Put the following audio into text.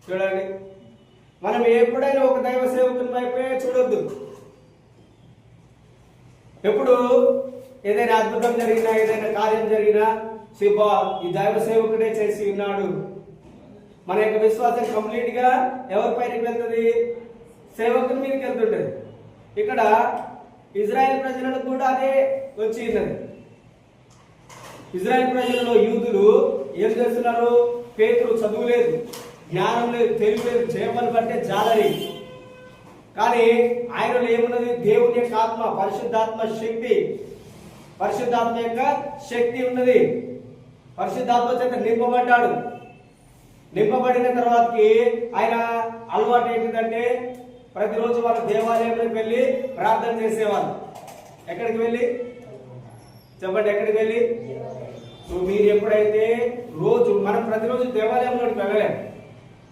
చూడండి, మనం ఎప్పుడైనా ఒక దైవ సేవకుని వైపే చూడొద్దు. ఎప్పుడు ఏదైనా అద్భుతం జరిగినా, ఏదైనా కార్యం జరిగినా శివా ఈ దైవ సేవకుడే చేసి ఉన్నాడు. మన యొక్క విశ్వాసం కంప్లీట్ గా ఎవరి పైనకి వెళ్తుంది? సేవకుని మీదకి వెళ్తుంటది. ఇక్కడ ఇజ్రాయెల్ ప్రజలకు కూడా అదే వచ్చి ఉన్నది. ఇజ్రాయెల్ ప్రజలలో యూదులు ఏం చేస్తున్నారు? పేతురు చదువు లేదు, జ్ఞానం లేదు, తెలివి లేదు, చేపలు పట్టే జాలరి. కానీ ఆయనలో ఏమున్నది? దేవుని యొక్క ఆత్మ, పరిశుద్ధాత్మ శక్తి, పరిశుద్ధాత్మ యొక్క శక్తి ఉన్నది. పరిశుద్ధాత్మ చేత నింపబడ్డాడు. నింపబడిన తర్వాతకి ఆయన అలవాటు ఏంటిదంటే ప్రతిరోజు వాళ్ళ దేవాలయంలోకి వెళ్ళి ప్రార్థన చేసేవాళ్ళు. ఎక్కడికి వెళ్ళి చెప్పండి? ఎక్కడికి వెళ్ళి? మీరు ఎప్పుడైతే రోజు మనం ప్రతిరోజు దేవాలయంలోకి వెళ్ళలేము.